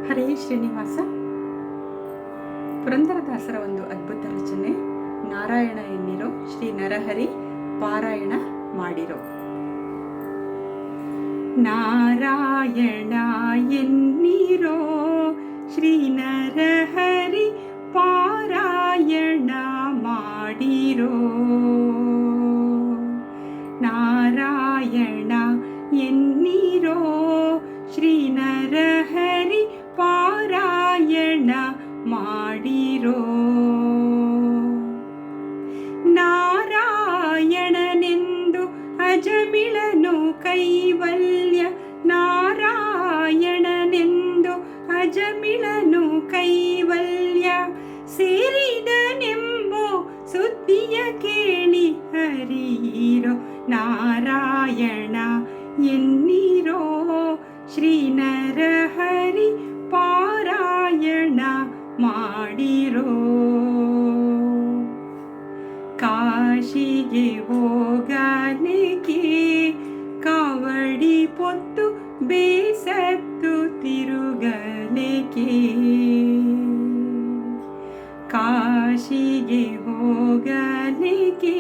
ಹರೇ ಶ್ರೀನಿವಾಸ. ಪುರಂದರದಾಸರ ಒಂದು ಅದ್ಭುತ ರಚನೆ. ನಾರಾಯಣ ಎನ್ನಿರೋ ಶ್ರೀ ನರಹರಿ ಪಾರಾಯಣ ಮಾಡಿರೋ. ನಾರಾಯಣ ಎನ್ನಿರೋ ಶ್ರೀ ನರಹರಿ ಪಾರಾಯಣ ಮಾಡಿರೋ. ನಾರಾಯಣ ಎನ್ನಿರೋ ಶ್ರೀ ನರಹರಿ ಪಾರಾಯಣ ಮಾಡಿರೋ. ನಾರಾಯಣನೆಂದು ಅಜಮಿಳನು ಕೈವಲ್ಯ. ನಾರಾಯಣನೆಂದು ಅಜಮಿಳನು ಕೈವಲ್ಯ ಸೇರಿದನೆಂಬೋ ಸುದ್ದಿಯ ಕೇಳಿ ಹರಿಯಿರೋ. ನಾರಾಯಣ ಎನ್ನಿರೋ ಶ್ರೀ ನರಹರಿ ಪಾರಾಯಣ ಮಾಡಿರೋ. ಕಾಶಿಗೆ ಹೋಗಲಿಕ್ಕೆ ಕಾವಡಿ ಪೊತ್ತು ಬೇಸತ್ತು ತಿರುಗಲಿಕ್ಕೆ. ಕಾಶಿಗೆ ಹೋಗಲಿಕ್ಕೆ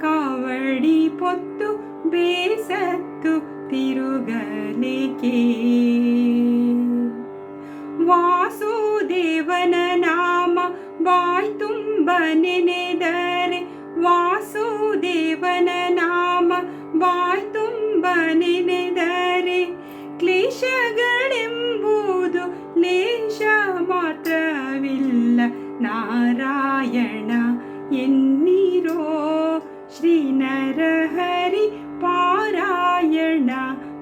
ಕಾವಡಿ ಪೊತ್ತು ಬೇಸತ್ತು ತಿರುಗಲಿಕ್ಕೆ. ವಾಸುದೇವನ ನಾಮ ಬಾಯ್ ತುಂಬ ನೆನೆದರೆ. ವಾಸುದೇವನ ನಾಮ ಬಾಯ್ ತುಂಬ ನೆನೆದರೆ ಕ್ಲೇಶಗಳೆಂಬುದು ಲೇಷ ಮಾತ್ರವಿಲ್ಲ. ನಾರಾಯಣ ಎನ್ನಿರೋ ಶ್ರೀ ನರಹರಿ ಪಾರಾಯಣ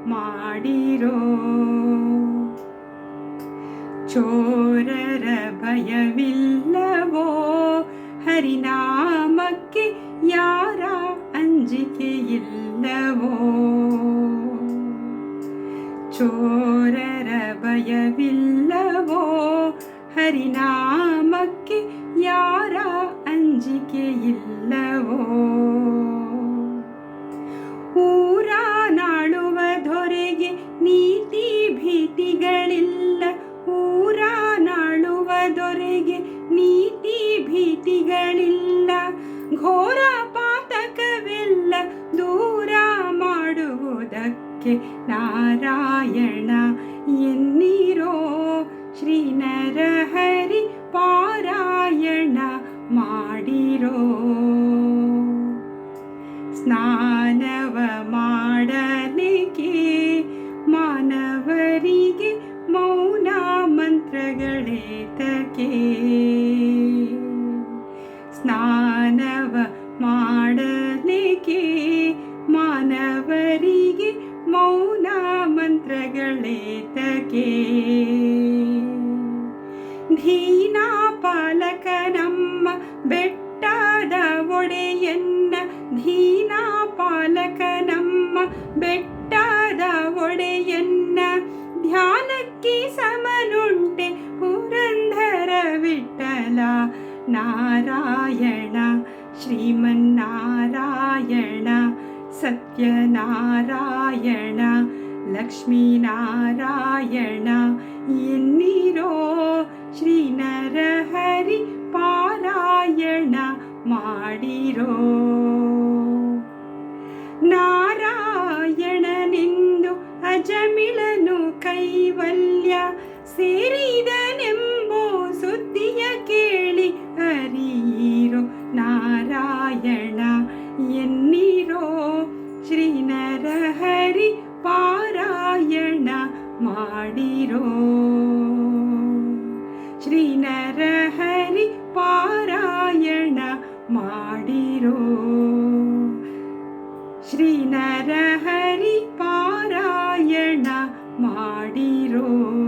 ಮಾಡಿರೋ. ಚೋರರ ಭಯವಿಲ್ಲವೋ ಹರಿನಾಮಕ್ಕೆ ಯಾರ ಅಂಜಿಕೆ ಇಲ್ಲವೋ. ಚೋರರ ಭಯವಿಲ್ಲವೋ ಹರಿನಾಮಕ್ಕೆ ಯಾರ ಅಂಜಿಕೆ ಇಲ್ಲವೋ. ಊರ ನಾಳುವ ದೊರೆಗೆ ನೀತಿ ಭೀತಿಗಳಿಲ್ಲ. ಊರ ನಾಳುವ ದೊರೆಗೆ ನೀತಿ ಭೀತಿಗಳಿಲ್ಲ. ಘೋರ ಪಾತಕವೆಲ್ಲ ದೂರ ಮಾಡುವುದಕ್ಕೆ ನಾರಾಯಣ ಎನ್ನಿರೋ ಶ್ರೀ ನರಹರಿ ಪಾರಾಯಣ ಮಾಡಿರೋ. ಸ್ನಾನವ ಮಾಡಲಿಕ್ಕೆ ಮಾನವರಿಗೆ ಮೌನ ಮಂತ್ರಗಳೇತಕ್ಕೆ. ಸ್ನಾನವ ಮಾಡಲಿಕ್ಕೆ ಮಾನವರಿಗೆ ಮೌನ ಮಂತ್ರಗಳೇತಕ್ಕೆ. ದೀನಾ ಪಾಲಕ ನಮ್ಮ ಬೆಟ್ಟದ ಒಡೆಯನ್ನ. ದೀನಾ ಪಾಲಕ ನಮ್ಮ ಬೆಟ್ಟದ ಒಡೆಯನ್ನ ಧ್ಯಾನಕ್ಕೆ ಸಮನುಂಟೆ ಪುರಂದರ ವಿಠಲ. ನಾರಾಯಣ ಶ್ರೀಮನ್ನಾರಾಯಣ ಸತ್ಯನಾರಾಯಣ ಲಕ್ಷ್ಮೀನಾರಾಯಣ ಎನ್ನಿರೋ ಶ್ರೀ ನರಹರಿ ಪಾರಾಯಣ ಮಾಡಿರೋ. ನಾರಾಯಣನೆಂದು ಅಜಮಿಳನು ಕೈವಲ್ಯ ಸೇರಿದನೆಂಬೋ ಸುದ್ದಿಯ ಕೇಳಿ ಹರಿಯಿರೋ. ನಾರಾಯಣ ಎನ್ನಿರೋ ಶ್ರೀ ನರಹರಿ ಪಾರಾಯಣ ಮಾಡಿರೋ. ಶ್ರೀ ನರಹರಿ ಪಾರಾಯಣ ಮಾಡಿರೋ. ಶ್ರೀ ನರಹರಿ ಪಾರಾಯಣ ಮಾಡಿರೋ.